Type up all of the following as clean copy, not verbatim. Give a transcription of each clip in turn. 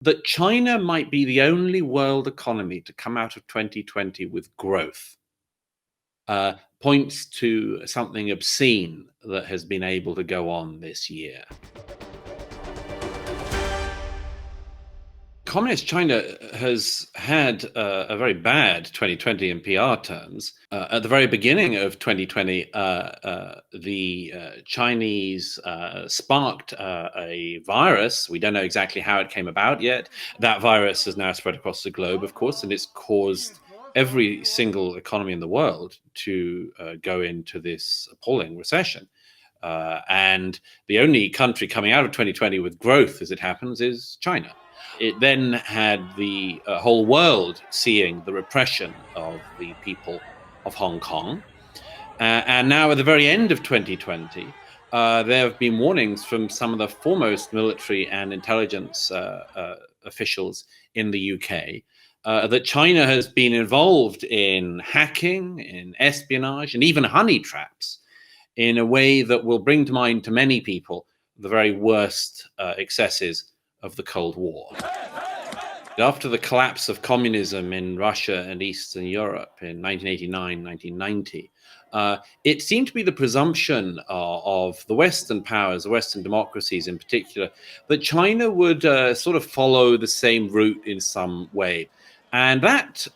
that China might be the only world economy to come out of 2020 with growth points to something obscene that has been able to go on this year. Communist China has had a very bad 2020 in PR terms. At the very beginning of 2020, the Chinese sparked a virus. We don't know exactly how it came about yet. That virus has now spread across the globe, of course, and it's caused every single economy in the world to go into this appalling recession. And the only country coming out of 2020 with growth, as it happens, is China. It then had the whole world seeing the repression of the people of Hong Kong. And now at the very end of 2020, there have been warnings from some of the foremost military and intelligence officials in the UK that China has been involved in hacking, in espionage, and even honey traps in a way that will bring to mind to many people the very worst excesses of the Cold War. After the collapse of communism in Russia and Eastern Europe in 1989, 1990, it seemed to be the presumption of the Western powers, the Western democracies in particular, that China would sort of follow the same route in some way. And that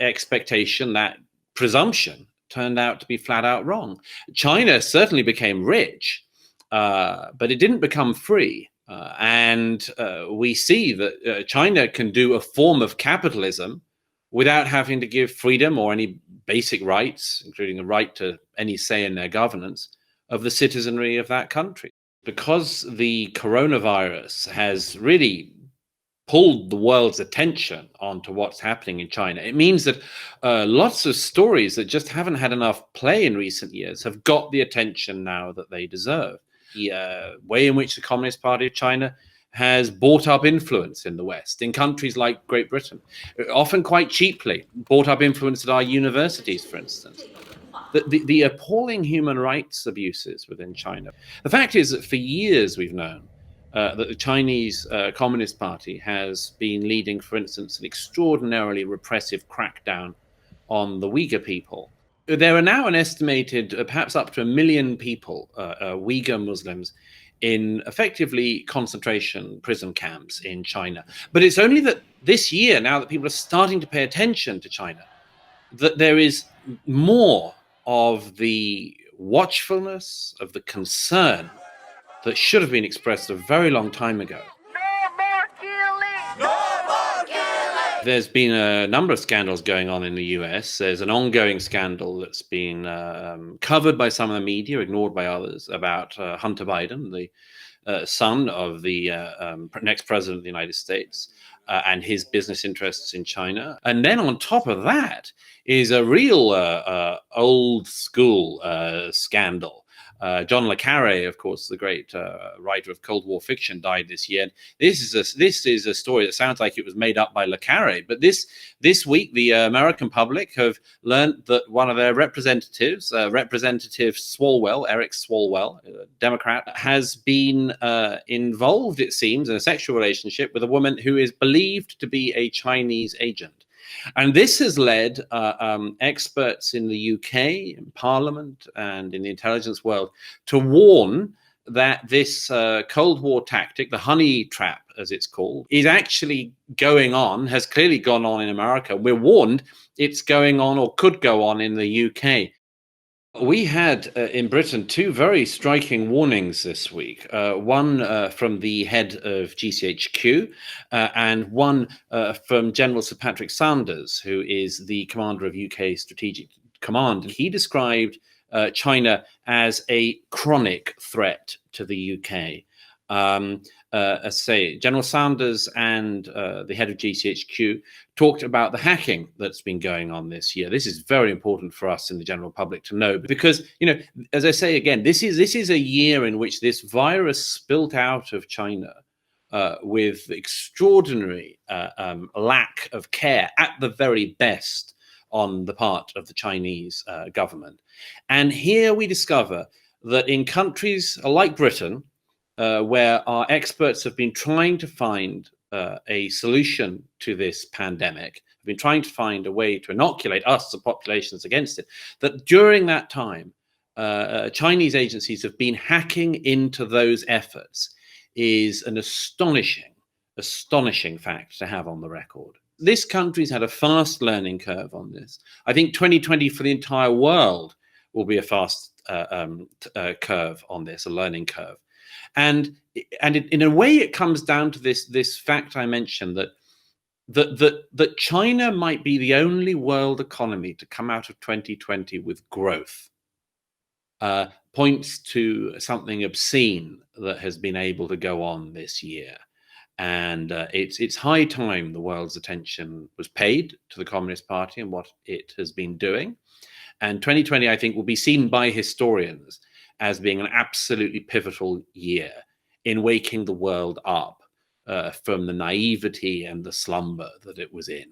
expectation, that presumption, turned out to be flat out wrong. China certainly became rich, but it didn't become free. And we see that China can do a form of capitalism without having to give freedom or any basic rights, including the right to any say in their governance, of the citizenry of that country. Because the coronavirus has really pulled the world's attention onto what's happening in China, it means that lots of stories that just haven't had enough play in recent years have got the attention now that they deserve. The way in which the Communist Party of China has bought up influence in the West, in countries like Great Britain, often quite cheaply, bought up influence at our universities, for instance. The appalling human rights abuses within China. The fact is that for years we've known that the Chinese Communist Party has been leading, for instance, an extraordinarily repressive crackdown on the Uyghur people. There are now an estimated, perhaps up to 1 million people, Uyghur Muslims, in effectively concentration prison camps in China. But it's only that this year, now that people are starting to pay attention to China, that there is more of the watchfulness, of the concern that should have been expressed a very long time ago. There's been a number of scandals going on in the US. There's an ongoing scandal that's been covered by some of the media, ignored by others, about Hunter Biden, the son of the next president of the United States, and his business interests in China. And then on top of that is a real old school scandal. John le Carre, of course, the great writer of Cold War fiction, died this year. This is a story that sounds like it was made up by le Carre, but this week the American public have learned that one of their representatives, Representative Swalwell, Eric Swalwell, a Democrat, has been involved, it seems, in a sexual relationship with a woman who is believed to be a Chinese agent. And this has led experts in the UK, in Parliament, and in the intelligence world to warn that this Cold War tactic, the honey trap, as it's called, is actually going on, has clearly gone on in America. We're warned it's going on or could go on in the UK. We had in Britain two very striking warnings this week. One from the head of GCHQ and one from General Sir Patrick Sanders, who is the commander of UK Strategic Command. He described China as a chronic threat to the UK. As I say, General Sanders and the head of GCHQ talked about the hacking that's been going on this year. This is very important for us in the general public to know because, you know, as I say again, this is a year in which this virus spilt out of China with extraordinary lack of care at the very best on the part of the Chinese government. And here we discover that in countries like Britain, where our experts have been trying to find a solution to this pandemic, have been trying to find a way to inoculate us, the populations, against it, that during that time, Chinese agencies have been hacking into those efforts is an astonishing fact to have on the record. This country's had a fast learning curve on this. I think 2020 for the entire world will be a fast curve on this, a learning curve. And in a way, it comes down to this fact I mentioned, that China might be the only world economy to come out of 2020 with growth. Points to something obscene that has been able to go on this year. And it's high time the world's attention was paid to the Communist Party and what it has been doing. And 2020, I think, will be seen by historians as being an absolutely pivotal year in waking the world up from the naivety and the slumber that it was in.